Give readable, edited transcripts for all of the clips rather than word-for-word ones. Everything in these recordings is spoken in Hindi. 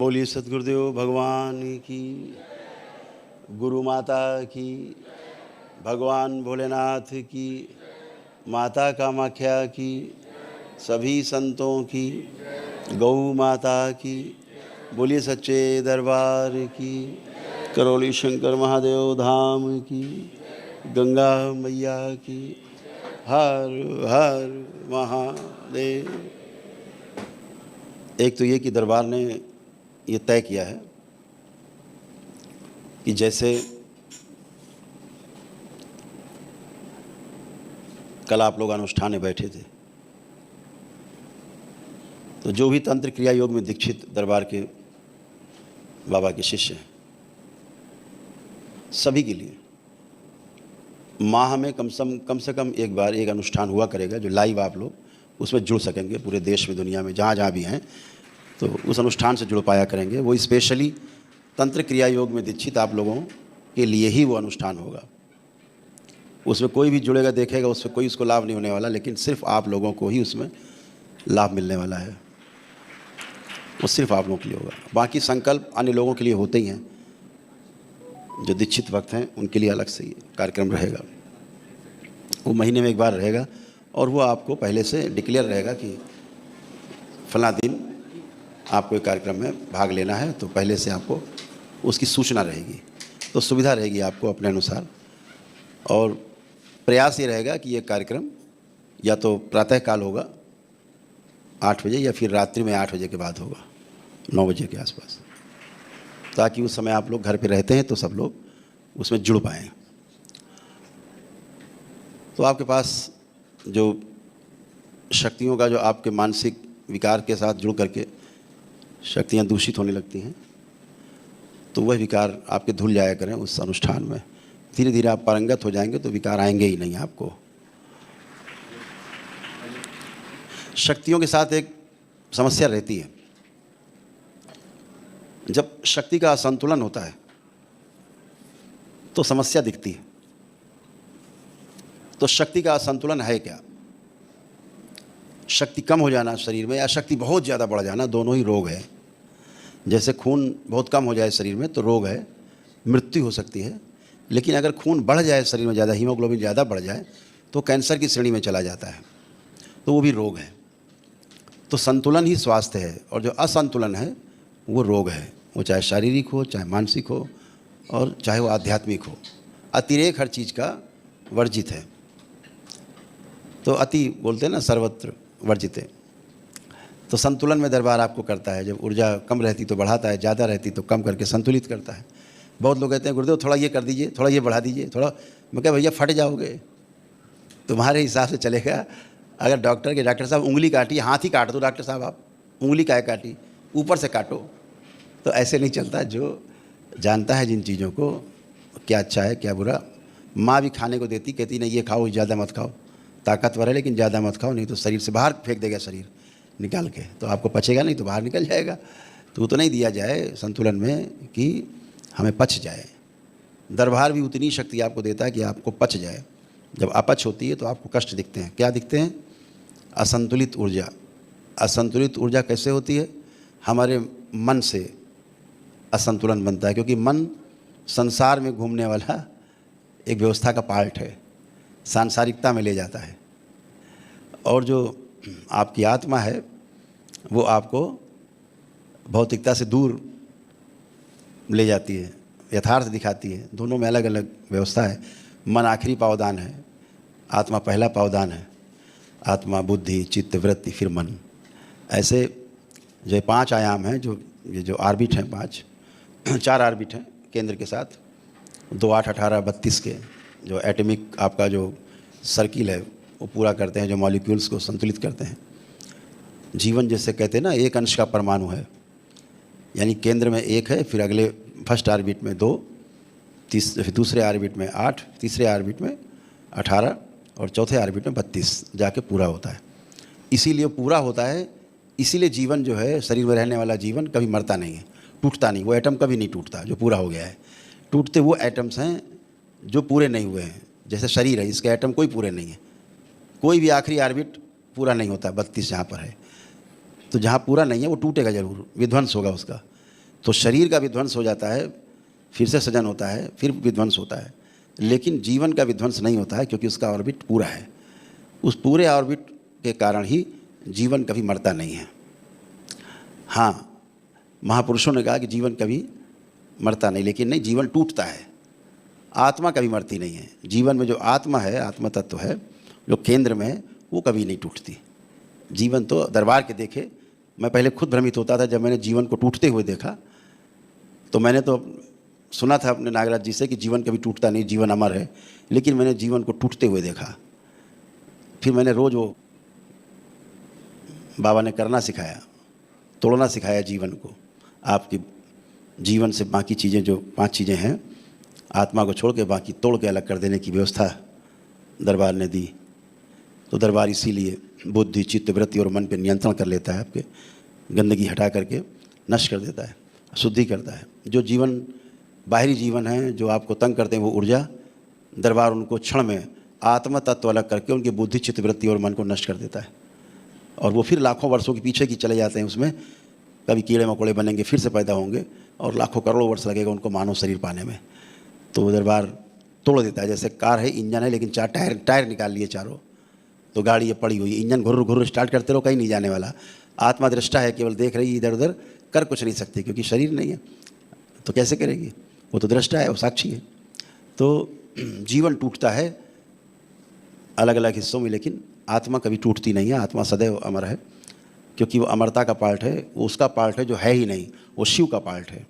बोलिए सद्गुरुदेव भगवान की, गुरु माता की, भगवान भोलेनाथ की, माता कामाख्या की, सभी संतों की, गौ माता की, बोलिए सच्चे दरबार की, करौली शंकर महादेव धाम की, गंगा मैया की, हर हर महादेव। एक तो ये कि दरबार ने ये तय किया है कि जैसे कल आप लोग अनुष्ठान में बैठे थे, तो जो भी तंत्र क्रिया योग में दीक्षित दरबार के बाबा के शिष्य हैं, सभी के लिए माह में कम से कम एक बार एक अनुष्ठान हुआ करेगा जो लाइव आप लोग उसमें जुड़ सकेंगे। पूरे देश में, दुनिया में जहाँ जहाँ भी हैं, तो उस अनुष्ठान से जुड़ पाया करेंगे। वो स्पेशली तंत्र क्रिया योग में दीक्षित आप लोगों के लिए ही वो अनुष्ठान होगा। उसमें कोई भी जुड़ेगा, देखेगा, उसमें कोई उसको लाभ नहीं होने वाला, लेकिन सिर्फ आप लोगों को ही उसमें लाभ मिलने वाला है। वो सिर्फ आप लोगों के लिए होगा। बाकी संकल्प अन्य लोगों के लिए होते ही हैं, जो दीक्षित वक्त हैं उनके लिए अलग से कार्यक्रम रहेगा। वो महीने में एक बार रहेगा और वो आपको पहले से डिक्लेयर रहेगा कि फला दिन आपको एक कार्यक्रम में भाग लेना है, तो पहले से आपको उसकी सूचना रहेगी, तो सुविधा रहेगी आपको अपने अनुसार। और प्रयास ये रहेगा कि ये कार्यक्रम या तो प्रातःकाल होगा 8 बजे या फिर रात्रि में 8 बजे के बाद होगा, 9 बजे के आसपास, ताकि उस समय आप लोग घर पे रहते हैं तो सब लोग उसमें जुड़ पाएँ। तो आपके पास जो शक्तियों का, जो आपके मानसिक विकार के साथ जुड़ करके शक्तियाँ दूषित होने लगती हैं, तो वह विकार आपके धुल जाया करें उस अनुष्ठान में। धीरे धीरे आप पारंगत हो जाएंगे तो विकार आएंगे ही नहीं आपको। शक्तियों के साथ एक समस्या रहती है, जब शक्ति का असंतुलन होता है तो समस्या दिखती है। तो शक्ति का असंतुलन है क्या? शक्ति कम हो जाना शरीर में या शक्ति बहुत ज़्यादा बढ़ जाना, दोनों ही रोग है। जैसे खून बहुत कम हो जाए शरीर में तो रोग है, मृत्यु हो सकती है। लेकिन अगर खून बढ़ जाए शरीर में ज़्यादा, हीमोग्लोबिन ज़्यादा बढ़ जाए, तो कैंसर की श्रेणी में चला जाता है, तो वो भी रोग है। तो संतुलन ही स्वास्थ्य है, और जो असंतुलन है वो रोग है। वो चाहे शारीरिक हो, चाहे मानसिक हो, और चाहे वो आध्यात्मिक हो। अतिरेक हर चीज़ का वर्जित है। तो अति बोलते हैं ना, सर्वत्र वर्जित है। तो संतुलन में दरबार आपको करता है। जब ऊर्जा कम रहती तो बढ़ाता है, ज़्यादा रहती तो कम करके संतुलित करता है। बहुत लोग कहते हैं गुरुदेव थोड़ा ये कर दीजिए, थोड़ा ये बढ़ा दीजिए, थोड़ा। मैं क्या भैया, फट जाओगे, तुम्हारे हिसाब से चलेगा। अगर डॉक्टर साहब उंगली काटी, हाथ ही काट दो डॉक्टर साहब, आप उंगली काहे काटी, ऊपर से काटो, तो ऐसे नहीं चलता। जो जानता है जिन चीज़ों को, क्या अच्छा है क्या बुरा। माँ भी खाने को देती, कहती नहीं ये खाओ, ज़्यादा मत खाओ, ताकतवर है लेकिन ज़्यादा मत खाओ, नहीं तो शरीर से बाहर फेंक देगा शरीर निकाल के, तो आपको पचेगा नहीं, तो बाहर निकल जाएगा। तो उतना ही दिया जाए संतुलन में कि हमें पच जाए। दरबार भी उतनी शक्ति आपको देता है कि आपको पच जाए। जब अपच होती है तो आपको कष्ट दिखते हैं। क्या दिखते हैं? असंतुलित ऊर्जा। असंतुलित ऊर्जा कैसे होती है? हमारे मन से असंतुलन बनता है, क्योंकि मन संसार में घूमने वाला एक व्यवस्था का पार्ट है, सांसारिकता में ले जाता है। और जो आपकी आत्मा है वो आपको भौतिकता से दूर ले जाती है, यथार्थ दिखाती है। दोनों में अलग अलग व्यवस्था है। मन आखिरी पावदान है, आत्मा पहला पावदान है। आत्मा, बुद्धि, चित्त, वृत्ति, फिर मन। ऐसे जो 5 आयाम हैं, ये जो आर्बिट हैं 5, 4 आर्बिट हैं केंद्र के साथ, 2, 8, 18, 32 के जो एटॉमिक आपका जो सर्किल है वो पूरा करते हैं, जो मॉलिक्यूल्स को संतुलित करते हैं। जीवन जैसे कहते हैं ना, एक अंश का परमाणु है, यानी केंद्र में 1 है, फिर अगले फर्स्ट आर्बिट में 2, फिर दूसरे आर्बिट में 8, तीसरे आर्बिट में 18 और चौथे आर्बिट में 32 जाके पूरा होता है। इसीलिए पूरा होता है, इसीलिए जीवन जो है, शरीर में रहने वाला जीवन कभी मरता नहीं है, टूटता नहीं। वो एटम कभी नहीं टूटता जो पूरा हो गया है। टूटते वो एटम्स हैं जो पूरे नहीं हुए हैं। जैसे शरीर है, इसके एटम कोई पूरे नहीं है। कोई भी आखिरी आर्बिट पूरा नहीं होता। 32 जहाँ पर है, तो जहाँ पूरा नहीं है वो टूटेगा ज़रूर, विध्वंस होगा उसका। तो शरीर का विध्वंस हो जाता है, फिर से सृजन होता है, फिर विध्वंस होता है, लेकिन जीवन का विध्वंस नहीं होता है क्योंकि उसका ऑर्बिट पूरा है। उस पूरे ऑर्बिट के कारण ही जीवन कभी मरता नहीं है। हाँ, महापुरुषों ने कहा कि जीवन कभी मरता नहीं, लेकिन नहीं, जीवन टूटता है, आत्मा कभी मरती नहीं है। जीवन में जो आत्मा है, आत्मा तत्व है जो केंद्र में है, वो कभी नहीं टूटती। जीवन तो दरबार के देखे, मैं पहले खुद भ्रमित होता था जब मैंने जीवन को टूटते हुए देखा। तो मैंने तो सुना था अपने नागराज जी से कि जीवन कभी टूटता नहीं, जीवन अमर है, लेकिन मैंने जीवन को टूटते हुए देखा। फिर मैंने रोज़ वो बाबा ने करना सिखाया, तोड़ना सिखाया जीवन को। आपकी जीवन से बाकी चीज़ें जो 5 चीज़ें हैं, आत्मा को छोड़ के बाकी तोड़ के अलग कर देने की व्यवस्था दरबार ने दी। तो दरबार इसीलिए बुद्धि, चित्त, वृत्ति और मन पे नियंत्रण कर लेता है, आपके गंदगी हटा करके नष्ट कर देता है, शुद्धि करता है। जो जीवन बाहरी जीवन है जो आपको तंग करते हैं, वो ऊर्जा दरबार उनको क्षण में आत्मा तत्व अलग करके उनकी बुद्धि, चित्त, वृत्ति और मन को नष्ट कर देता है। और वो फिर लाखों वर्षों के पीछे की चले जाते हैं, उसमें कभी कीड़े मकोड़े बनेंगे, फिर से पैदा होंगे और लाखों करोड़ों वर्ष लगेगा उनको मानव शरीर पाने में। तो वो दरबार तोड़ देता है। जैसे कार है, इंजन है, लेकिन 4 टायर निकाल लिए चारों, तो गाड़ी ये पड़ी हुई, इंजन घुर्र घुर्र स्टार्ट करते रहो, कहीं नहीं जाने वाला। आत्मा दृष्टा है, केवल देख रही है इधर उधर, कर कुछ नहीं सकती क्योंकि शरीर नहीं है, तो कैसे करेगी? वो तो दृष्टा है, वो साक्षी है। तो जीवन टूटता है अलग अलग हिस्सों में, लेकिन आत्मा कभी टूटती नहीं है। आत्मा सदैव अमर है क्योंकि वो अमरता का पार्ट है, वो उसका पार्ट है जो है ही नहीं, वो शिव का पार्ट है।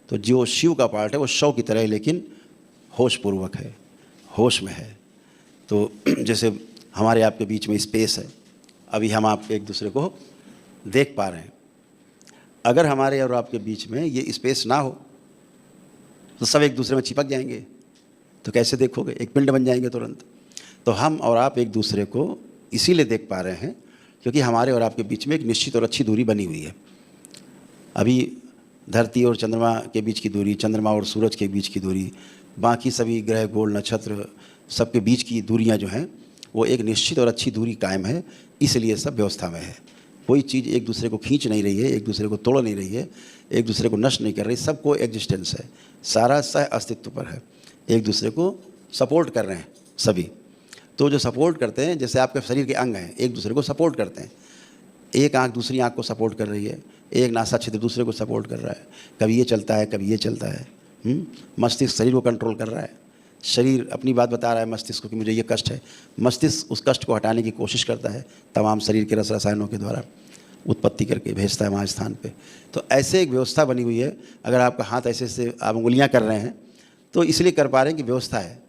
तो जो शिव का पार्ट है वो शव की तरह है, लेकिन होश पूर्वक है, होश में है। तो जैसे हमारे आपके बीच में स्पेस है, अभी हम आप एक दूसरे को देख पा रहे हैं। अगर हमारे और आपके बीच में ये स्पेस ना हो तो सब एक दूसरे में चिपक जाएंगे, तो कैसे देखोगे? एक पिंड बन जाएंगे तुरंत। तो हम और आप एक दूसरे को इसीलिए देख पा रहे हैं क्योंकि हमारे और आपके बीच में एक निश्चित और अच्छी दूरी बनी हुई है। अभी धरती और चंद्रमा के बीच की दूरी, चंद्रमा और सूरज के बीच की दूरी, बाकी सभी ग्रह, गोल, नक्षत्र, सबके बीच की दूरियां जो हैं वो एक निश्चित और अच्छी दूरी कायम है, इसलिए सब व्यवस्था में है। कोई चीज़ एक दूसरे को खींच नहीं रही है, एक दूसरे को तोड़ नहीं रही है, एक दूसरे को नष्ट नहीं कर रही, सबको एग्जिस्टेंस है, सारा सह अस्तित्व पर है, एक दूसरे को सपोर्ट कर रहे हैं सभी। तो जो सपोर्ट करते हैं, जैसे आपके शरीर के अंग हैं, एक दूसरे को सपोर्ट करते हैं। एक आँख दूसरी आँख को सपोर्ट कर रही है, एक नासा छिद्र दूसरे को सपोर्ट कर रहा है, कभी ये चलता है, कभी ये चलता है। मस्तिष्क शरीर को कंट्रोल कर रहा है, शरीर अपनी बात बता रहा है मस्तिष्क को कि मुझे ये कष्ट है, मस्तिष्क उस कष्ट को हटाने की कोशिश करता है, तमाम शरीर के रस रसायनों के द्वारा उत्पत्ति करके भेजता है वहाँ स्थान पे। तो ऐसे एक व्यवस्था बनी हुई है। अगर आपका हाथ ऐसे से आप उंगलियाँ कर रहे हैं तो इसलिए कर पा रहे हैं कि व्यवस्था है,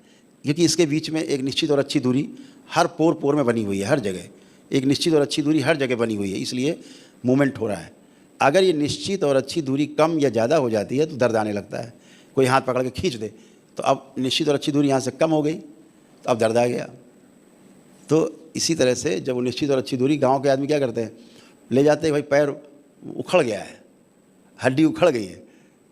क्योंकि इसके बीच में एक निश्चित और अच्छी दूरी हर पोर पोर में बनी हुई है, हर जगह एक निश्चित और अच्छी दूरी हर जगह बनी हुई है, इसलिए मूवमेंट हो रहा है। अगर ये निश्चित और अच्छी दूरी कम या ज़्यादा हो जाती है तो दर्द आने लगता है। कोई हाथ पकड़ के खींच दे तो अब निश्चित और अच्छी दूरी यहाँ से कम हो गई तो अब दर्द आ गया। तो इसी तरह से जब वो निश्चित और अच्छी दूरी, गांव के आदमी क्या करते हैं, ले जाते हैं, भाई पैर उखड़ गया है, हड्डी उखड़ गई है,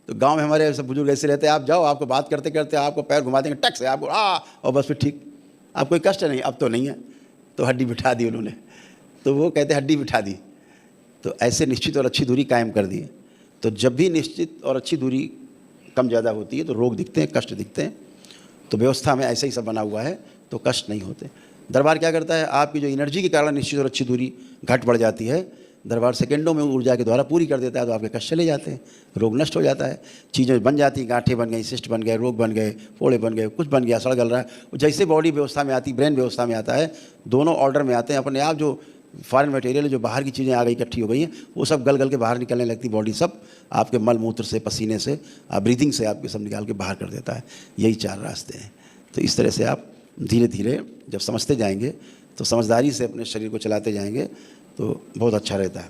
तो गांव में हमारे सब बुजुर्ग ऐसे रहते हैं, आप जाओ, आपको बात करते करते आपको पैर घुमा देंगे टक से, आपको और बस फिर ठीक, आप कोई कष्ट नहीं, अब तो नहीं है, तो हड्डी बिठा दी उन्होंने। तो वो कहते हड्डी बिठा दी, तो ऐसे निश्चित और अच्छी दूरी कायम कर दी। तो जब भी निश्चित और अच्छी दूरी कम ज़्यादा होती है तो रोग दिखते हैं, कष्ट दिखते हैं। तो व्यवस्था में ऐसे ही सब बना हुआ है, तो कष्ट नहीं होते। दरबार क्या करता है, आपकी जो एनर्जी के कारण निश्चित और अच्छी दूरी घट बढ़ जाती है, दरबार सेकंडों में ऊर्जा के द्वारा पूरी कर देता है, तो आपके कष्ट चले जाते हैं, रोग नष्ट हो जाता है, चीज़ें बन जाती, गांठें बन गई, सिस्ट बन गए, रोग बन गए, फोड़े बन गए, कुछ बन गया, सड़ गल रहा है। जैसे बॉडी व्यवस्था में आती, ब्रेन व्यवस्था में आता है, दोनों ऑर्डर में आते हैं अपने आप। जो फॉरेन मटेरियल, जो बाहर की चीज़ें आ गई, इकट्ठी हो गई हैं, वो सब गल गल के बाहर निकलने लगती, बॉडी सब आपके मल मूत्र से, पसीने से, ब्रीदिंग से आपके सब निकाल के बाहर कर देता है। यही 4 रास्ते हैं। तो इस तरह से आप धीरे धीरे जब समझते जाएंगे तो समझदारी से अपने शरीर को चलाते जाएंगे तो बहुत अच्छा रहता है।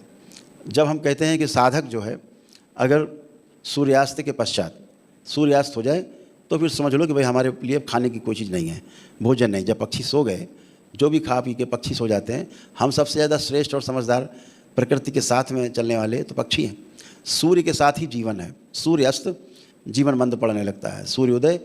जब हम कहते हैं कि साधक जो है, अगर सूर्यास्त के पश्चात सूर्यास्त हो जाए तो फिर समझ लो कि भाई हमारे लिए खाने की कोई चीज़ नहीं है, भोजन नहीं। जब पक्षी सो गए, जो भी खा पी के पक्षी सो जाते हैं, हम सबसे ज़्यादा श्रेष्ठ और समझदार प्रकृति के साथ में चलने वाले तो पक्षी हैं। सूर्य के साथ ही जीवन है, सूर्य अस्त जीवन मंद पड़ने लगता है, सूर्योदय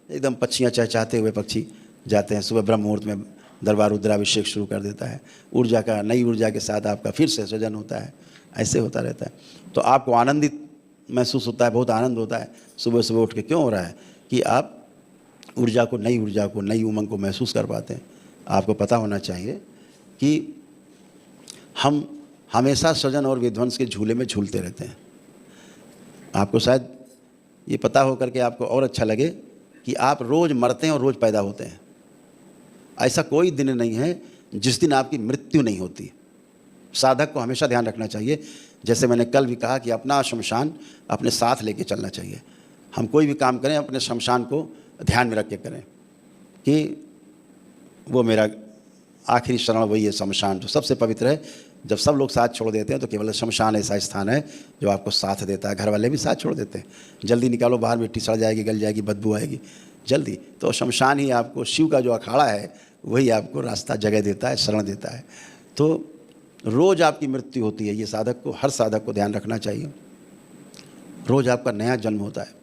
एकदम पक्षियाँ चहचहाते हुए पक्षी जाते हैं। सुबह ब्रह्म मुहूर्त में दरबार रुद्राभिषेक शुरू कर देता है, ऊर्जा का, नई ऊर्जा के साथ आपका फिर से सृजन होता है, ऐसे होता रहता है। तो आपको आनंदित महसूस होता है, बहुत आनंद होता है सुबह सुबह उठ के। क्यों हो रहा है कि आप ऊर्जा को, नई उमंग को महसूस कर पाते हैं। आपको पता होना चाहिए कि हम हमेशा सृजन और विध्वंस के झूले में झूलते रहते हैं। आपको शायद ये पता हो करके आपको और अच्छा लगे कि आप रोज़ मरते हैं और रोज़ पैदा होते हैं। ऐसा कोई दिन नहीं है जिस दिन आपकी मृत्यु नहीं होती। साधक को हमेशा ध्यान रखना चाहिए, जैसे मैंने कल भी कहा कि अपना शमशान अपने साथ लेके चलना चाहिए। हम कोई भी काम करें अपने शमशान को ध्यान में रख के करें कि वो मेरा आखिरी शरण वही है, शमशान जो सबसे पवित्र है। जब सब लोग साथ छोड़ देते हैं तो केवल शमशान ऐसा स्थान है जो आपको साथ देता है। घर वाले भी साथ छोड़ देते हैं, जल्दी निकालो बाहर, मिट्टी सड़ जाएगी, गल जाएगी, बदबू आएगी जल्दी। तो शमशान ही आपको, शिव का जो अखाड़ा है वही आपको रास्ता, जगह देता है, शरण देता है। तो रोज़ आपकी मृत्यु होती है, ये साधक को, हर साधक को ध्यान रखना चाहिए। रोज़ आपका नया जन्म होता है।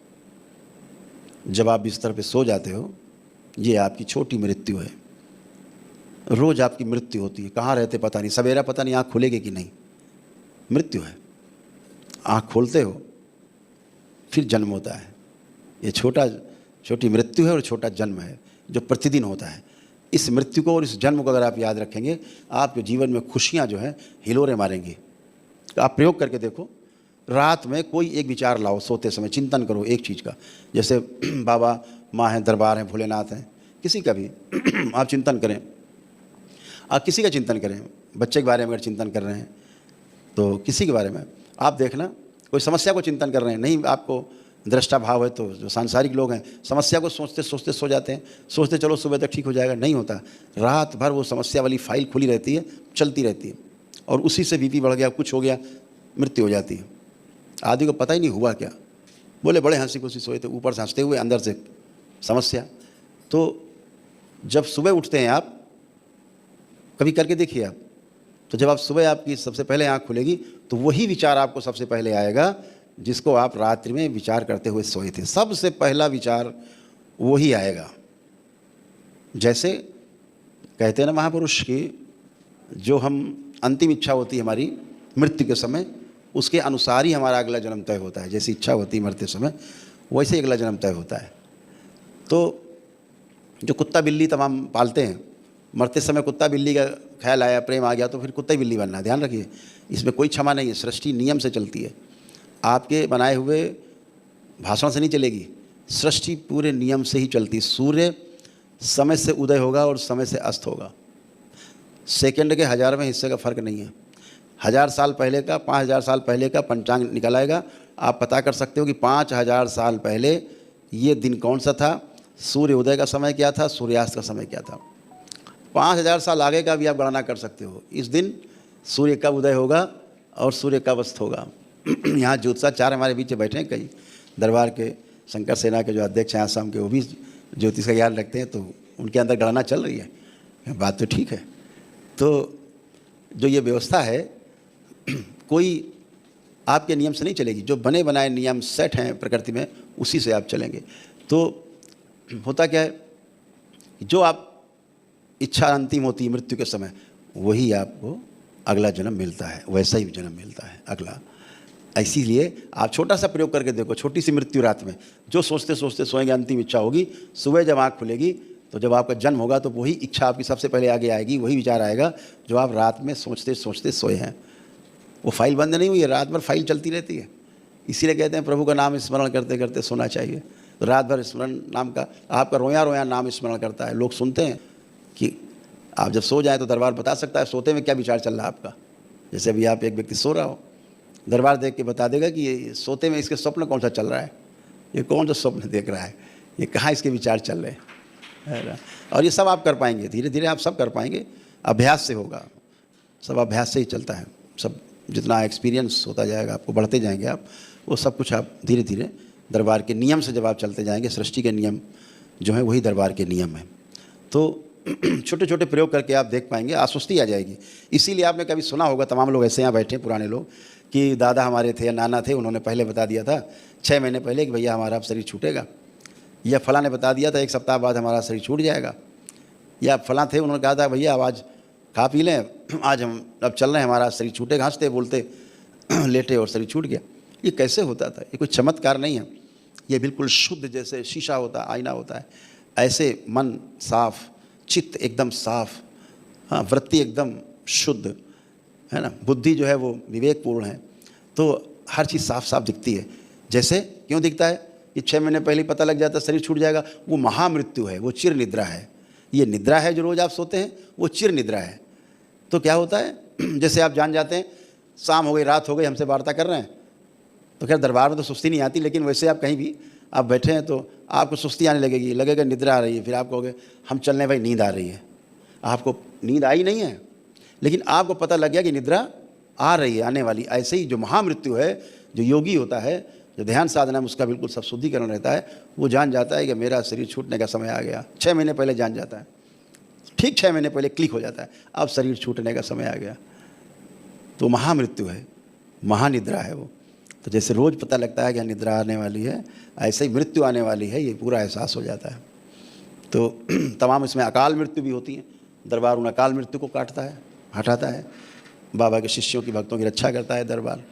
जब आप बिस्तर पे सो जाते हो, ये आपकी छोटी मृत्यु है। रोज़ आपकी मृत्यु होती है। कहाँ रहते पता नहीं, सवेरा पता नहीं आँख खुलेगी कि नहीं, मृत्यु है। आँख खोलते हो फिर जन्म होता है। ये छोटी मृत्यु है और छोटा जन्म है जो प्रतिदिन होता है। इस मृत्यु को और इस जन्म को अगर आप याद रखेंगे, आपके जीवन में खुशियाँ जो हैं हिलोरे मारेंगी। तो आप प्रयोग करके देखो, रात में कोई एक विचार लाओ, सोते समय चिंतन करो एक चीज़ का। जैसे बाबा माँ हैं, दरबार हैं, भोलेनाथ हैं, किसी का भी आप चिंतन करें। आप किसी का चिंतन करें, बच्चे के बारे में अगर चिंतन कर रहे हैं तो किसी के बारे में आप देखना। कोई समस्या को चिंतन कर रहे हैं, नहीं आपको दृष्टा भाव है तो जो सांसारिक लोग हैं समस्या को सोचते सोचते सो जाते हैं, सोचते चलो सुबह तक ठीक हो जाएगा, नहीं होता। रात भर वो समस्या वाली फाइल खुली रहती है, चलती रहती है, और उसी से बीपी बढ़ गया, कुछ हो गया, मृत्यु हो जाती है। आदमी को पता ही नहीं हुआ क्या, बोले बड़े हंसी खुशी सोए थे, ऊपर से हंसते हुए अंदर से समस्या। तो जब सुबह उठते हैं आप, कभी करके देखिए आप, तो जब आप सुबह आपकी सबसे पहले आँख खुलेगी तो वही विचार आपको सबसे पहले आएगा जिसको आप रात्रि में विचार करते हुए सोए थे। सबसे पहला विचार वही आएगा। जैसे कहते हैं ना महापुरुष की, जो हम अंतिम इच्छा होती है हमारी मृत्यु के समय, उसके अनुसार ही हमारा अगला जन्म तय होता है। जैसी इच्छा होती है मरते समय, वैसे ही अगला जन्म तय होता है। तो जो कुत्ता बिल्ली तमाम पालते हैं, मरते समय कुत्ता बिल्ली का ख्याल आया, प्रेम आ गया तो फिर कुत्ता बिल्ली बनना है। ध्यान रखिए, इसमें कोई क्षमा नहीं है, सृष्टि नियम से चलती है। आपके बनाए हुए भाषण से नहीं चलेगी, सृष्टि पूरे नियम से ही चलती। सूर्य समय से उदय होगा और समय से अस्त होगा, सेकंड के 1000वें हिस्से का फ़र्क नहीं है। 1000 साल पहले का, 5000 साल पहले का पंचांग निकल आएगा। आप पता कर सकते हो कि 5000 साल पहले ये दिन कौन सा था, सूर्य उदय का समय क्या था, सूर्यास्त का समय क्या था। 5000 साल आगे का भी आप गणना कर सकते हो। इस दिन सूर्य कब उदय होगा और सूर्य कब अस्त होगा। यहाँ ज्योतिषाचार्य हमारे बीच बैठे हैं, कई दरबार के शंकर सेना के जो अध्यक्ष हैं आसाम के, वो भी ज्योतिष का ज्ञान रखते हैं, तो उनके अंदर गणना चल रही है। बात तो ठीक है। तो जो ये व्यवस्था है कोई आपके नियम से नहीं चलेगी, जो बने बनाए नियम सेट हैं प्रकृति में उसी से आप चलेंगे। तो होता क्या है, जो आप इच्छा अंतिम होती है मृत्यु के समय, वही आपको अगला जन्म मिलता है, वैसा ही जन्म मिलता है अगला। इसीलिए आप छोटा सा प्रयोग करके देखो, छोटी सी मृत्यु रात में, जो सोचते सोचते सोएंगे अंतिम इच्छा होगी, सुबह जब आँख खुलेगी तो जब आपका जन्म होगा तो वही इच्छा आपकी सबसे पहले आगे आएगी, वही विचार आएगा जो आप रात में सोचते सोचते सोए हैं। वो फाइल बंद नहीं हुई है, रात भर फाइल चलती रहती है। इसीलिए कहते हैं प्रभु का नाम स्मरण करते करते सोना चाहिए। तो रात भर स्मरण नाम का, आपका रोया रोया नाम स्मरण करता है। लोग सुनते हैं कि आप जब सो जाएं तो दरबार बता सकता है सोते में क्या विचार चल रहा है आपका। जैसे अभी आप एक व्यक्ति सो रहा हो, दरबार देख के बता देगा कि ये सोते में इसके स्वप्न कौन सा चल रहा है, ये कौन सा स्वप्न देख रहा है, ये कहाँ इसके विचार चल रहे हैं। और ये सब आप कर पाएंगे, धीरे धीरे आप सब कर पाएंगे, अभ्यास से होगा, सब अभ्यास से ही चलता है। सब जितना एक्सपीरियंस होता जाएगा आपको, बढ़ते जाएंगे आप, वो सब कुछ आप धीरे धीरे दरबार के नियम से जब आप चलते जाएंगे, सृष्टि के नियम जो है वही दरबार के नियम है। तो छोटे छोटे प्रयोग करके आप देख पाएंगे, आश्वस्ति आ जाएगी। इसीलिए आपने कभी सुना होगा, तमाम लोग ऐसे यहाँ बैठे पुराने लोग, कि दादा हमारे थे या नाना थे, उन्होंने पहले बता दिया था 6 महीने पहले कि भैया हमारा अब शरीर छूटेगा, या फलां ने बता दिया था 1 सप्ताह बाद हमारा शरीर छूट जाएगा, या फलां थे उन्होंने कहा था भैया अब आज खा पी लें, आज हम अब चल रहे हैं, हमारा शरीर छूटेगा। हंसते बोलते लेटे और शरीर छूट गया। ये कैसे होता था? ये कोई चमत्कार नहीं है, ये बिल्कुल शुद्ध जैसे शीशा होता है, आईना होता है, ऐसे मन साफ, चित्त एकदम साफ, हाँ, वृत्ति एकदम शुद्ध, है ना, बुद्धि जो है वो विवेकपूर्ण है, तो हर चीज़ साफ साफ दिखती है। जैसे क्यों दिखता है? ये 6 महीने पहले ही पता लग जाता है शरीर छूट जाएगा, वो महामृत्यु है, वो चिर निद्रा है। ये निद्रा है जो रोज़ आप सोते हैं, वो चिर निद्रा है। तो क्या होता है, जैसे आप जान जाते हैं शाम हो गई, रात हो गई, हमसे वार्ता कर रहे हैं, तो खैर दरबार में तो सुस्ती नहीं आती, लेकिन वैसे आप कहीं भी आप बैठे हैं तो आपको सुस्ती आने लगेगी, लगेगा निद्रा आ रही है, फिर आप कहोगे हम चलने भाई, नींद आ रही है। आपको नींद आई नहीं है, लेकिन आपको पता लग गया कि निद्रा आ रही है, आने वाली। ऐसे ही जो महामृत्यु है, जो योगी होता है, जो ध्यान साधना में उसका बिल्कुल सब शुद्धिकरण रहता है, वो जान जाता है कि मेरा शरीर छूटने का समय आ गया। 6 महीने पहले जान जाता है, ठीक 6 महीने पहले क्लिक हो जाता है, अब शरीर छूटने का समय आ गया। तो महामृत्यु है, महानिद्रा है वो। तो जैसे रोज़ पता लगता है कि निद्रा आने वाली है, ऐसे ही मृत्यु आने वाली है, ये पूरा एहसास हो जाता है। तो तमाम इसमें अकाल मृत्यु भी होती है। दरबार उन अकाल मृत्यु को काटता है, हटाता है। बाबा के शिष्यों की, भक्तों की रक्षा करता है दरबार,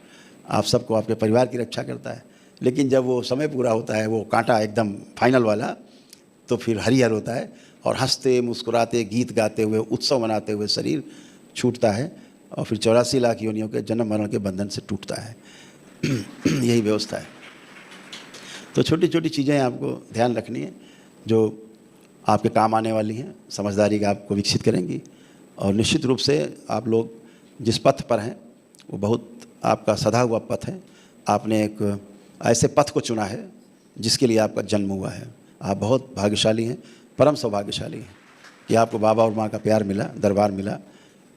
आप सबको, आपके परिवार की रक्षा करता है। लेकिन जब वो समय पूरा होता है, वो कांटा एकदम फाइनल वाला, तो फिर हरिहर होता है और हंसते मुस्कुराते गीत गाते हुए उत्सव मनाते हुए शरीर छूटता है और फिर 84 लाख योनियों के जन्म मरण के बंधन से टूटता है। यही व्यवस्था है। तो छोटी छोटी चीज़ें आपको ध्यान रखनी है जो आपके काम आने वाली हैं, समझदारी का आपको विकसित करेंगी। और निश्चित रूप से आप लोग जिस पथ पर हैं वो बहुत आपका सधा हुआ पथ है। आपने एक ऐसे पथ को चुना है जिसके लिए आपका जन्म हुआ है। आप बहुत भाग्यशाली हैं, परम सौभाग्यशाली हैं कि आपको बाबा और माँ का प्यार मिला, दरबार मिला,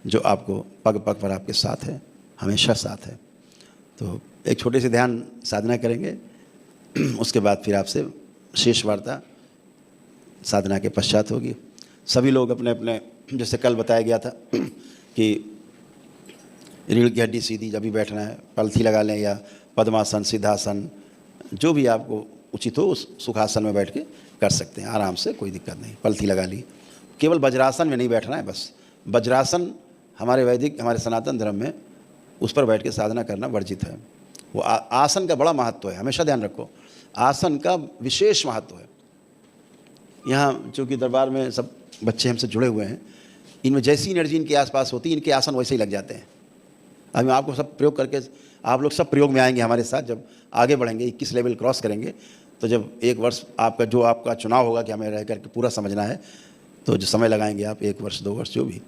जो आपको पग पग पर आपके साथ है, हमेशा साथ है। तो एक छोटे से ध्यान साधना करेंगे, उसके बाद फिर आपसे शेष वार्ता साधना के पश्चात होगी। सभी लोग अपने अपने, जैसे कल बताया गया था कि रीढ़ की हड्डी सीधी, जब भी बैठना है पलथी लगा लें या पद्मासन, सिद्धासन, जो भी आपको उचित हो उस सुखासन में बैठ के कर सकते हैं आराम से, कोई दिक्कत नहीं। पलथी लगा ली, केवल वज्रासन में नहीं बैठना है बस। वज्रासन हमारे वैदिक, हमारे सनातन धर्म में उस पर बैठ के साधना करना वर्जित है। वो आसन का बड़ा महत्व है, हमेशा ध्यान रखो, आसन का विशेष महत्व है। यहाँ चूँकि दरबार में सब बच्चे हमसे जुड़े हुए हैं, इनमें जैसी एनर्जी इनके आसपास होती है, इनके आसन वैसे ही लग जाते हैं। अभी मैं आपको सब प्रयोग करके, आप लोग सब प्रयोग में आएंगे हमारे साथ, जब आगे बढ़ेंगे 21 लेवल क्रॉस करेंगे, तो जब 1 वर्ष आपका जो आपका चुनाव होगा कि हमें रह करके पूरा समझना है, तो जो समय लगाएंगे आप 1 वर्ष 2 वर्ष जो भी,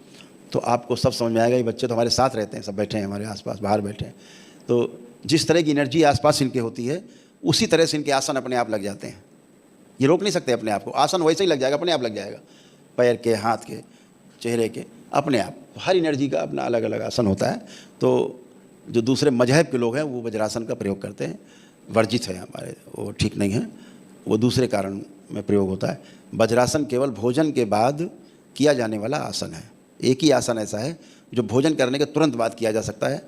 तो आपको सब समझ में आएगा। ये बच्चे तो हमारे साथ रहते हैं, सब बैठे हैं हमारे आसपास, बाहर बैठे हैं। तो जिस तरह की एनर्जी आसपास इनके होती है, उसी तरह से इनके आसन अपने आप लग जाते हैं। ये रोक नहीं सकते अपने आप को, आसन वैसे ही लग जाएगा, अपने आप लग जाएगा, पैर के, हाथ के, चेहरे के, अपने आप। हर एनर्जी का अपना अलग अलग आसन होता है। तो जो दूसरे मजहब के लोग हैं वो वज्रासन का प्रयोग करते हैं, वर्जित है हमारे, वो ठीक नहीं है, वो दूसरे कारण में प्रयोग होता है। वज्रासन केवल भोजन के बाद किया जाने वाला आसन है। एक ही आसन ऐसा है जो भोजन करने के तुरंत बाद किया जा सकता है,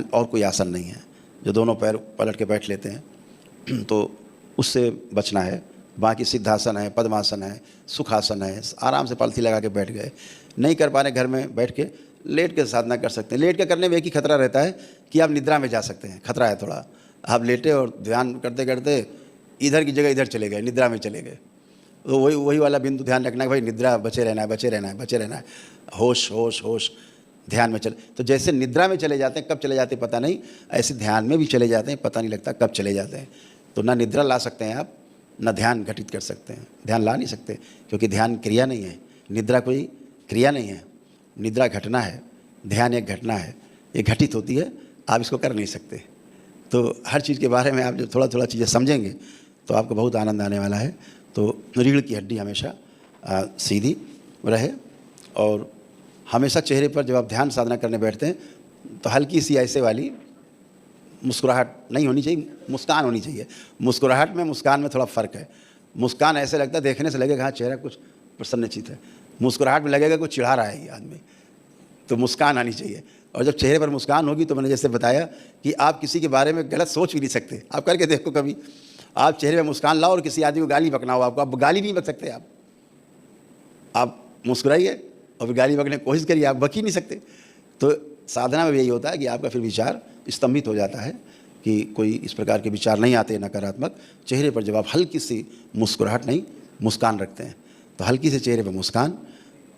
और कोई आसन नहीं है जो दोनों पैर पलट के बैठ लेते हैं, तो उससे बचना है। बाकी सिद्धासन है, पद्मासन है, सुखासन है, आराम से पलथी लगा के बैठ गए। नहीं कर पा रहे घर में बैठ के, लेट के साधना कर सकते हैं। लेट के करने में एक ही खतरा रहता है कि आप निद्रा में जा सकते हैं, खतरा है थोड़ा। आप लेटे और ध्यान करते करते इधर की जगह इधर चले गए, निद्रा में चले गए, तो वही वाला बिंदु ध्यान रखना है भाई, निद्रा, बचे रहना है, बचे रहना है, बचे रहना है, होश होश होश, ध्यान में चले। तो जैसे निद्रा में चले जाते हैं, कब चले जाते हैं पता नहीं, ऐसे ध्यान में भी चले जाते हैं, पता नहीं लगता कब चले जाते हैं। तो ना निद्रा ला सकते हैं आप, ना ध्यान घटित कर सकते हैं। ध्यान ला नहीं सकते क्योंकि ध्यान क्रिया नहीं है, निद्रा कोई क्रिया नहीं है, निद्रा घटना है, ध्यान एक घटना है, ये घटित होती है, आप इसको कर नहीं सकते। तो हर चीज़ के बारे में आप जो थोड़ा थोड़ा चीज़ें समझेंगे तो आपको बहुत आनंद आने वाला है। तो रीढ़ की हड्डी हमेशा सीधी रहे, और हमेशा चेहरे पर जब आप ध्यान साधना करने बैठते हैं तो हल्की सी ऐसे वाली मुस्कुराहट नहीं होनी चाहिए, मुस्कान होनी चाहिए। मुस्कुराहट में मुस्कान में थोड़ा फ़र्क है। मुस्कान ऐसे लगता है, देखने से लगेगा हाँ चेहरा कुछ प्रसन्नचित है, मुस्कुराहट में लगेगा कुछ चिढ़ा रहा है ये आदमी, तो मुस्कान आनी चाहिए। और जब चेहरे पर मुस्कान होगी तो मैंने जैसे बताया कि आप किसी के बारे में गलत सोच भी नहीं सकते। आप करके देखो कभी, आप चेहरे में मुस्कान लाओ और किसी आदमी को गाली बकना हो आपको, आप गाली नहीं बक सकते। आप मुस्कुराइए और गाली बकने की कोशिश करिए, आप बक ही नहीं सकते। तो साधना में भी यही होता है कि आपका फिर विचार स्तंभित हो जाता है कि कोई इस प्रकार के विचार नहीं आते नकारात्मक, चेहरे पर जब आप हल्की सी मुस्कुराहट नहीं मुस्कान रखते हैं, तो हल्की से चेहरे पर मुस्कान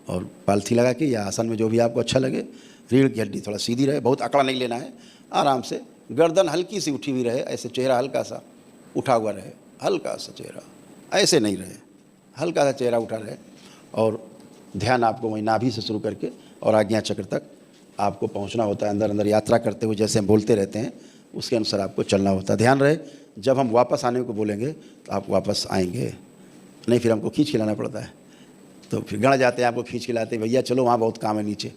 और पालथी लगा के या आसन में जो भी आपको अच्छा लगे, रीढ़ की हड्डी थोड़ा सीधी रहे, बहुत अकड़ा नहीं लेना है, आराम से गर्दन हल्की सी उठी हुई रहे, ऐसे चेहरा हल्का सा उठा हुआ रहे, हल्का सा चेहरा ऐसे नहीं रहे, हल्का सा चेहरा उठा रहे, और ध्यान आपको वहीं नाभि से शुरू करके और आज्ञा चक्र तक आपको पहुंचना होता है। अंदर अंदर यात्रा करते हुए जैसे हम बोलते रहते हैं उसके अनुसार आपको चलना होता है। ध्यान रहे, जब हम वापस आने को बोलेंगे तो आप वापस आएंगे, नहीं फिर हमको खींच खिलाना पड़ता है, तो फिर गण जाते हैं आपको खींच खिलाते, भैया चलो वहाँ बहुत काम है नीचे,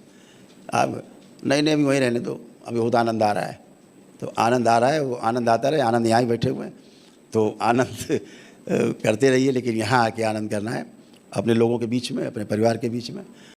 आप नहीं अभी वहीं रहने दो, अभी बहुत आनंद आ रहा है। तो आनंद आ रहा है, वो आनंद आता रहे, आनंद यहाँ ही बैठे हुए हैं, तो आनंद करते रहिए, लेकिन यहाँ आके आनंद करना है अपने लोगों के बीच में, अपने परिवार के बीच में।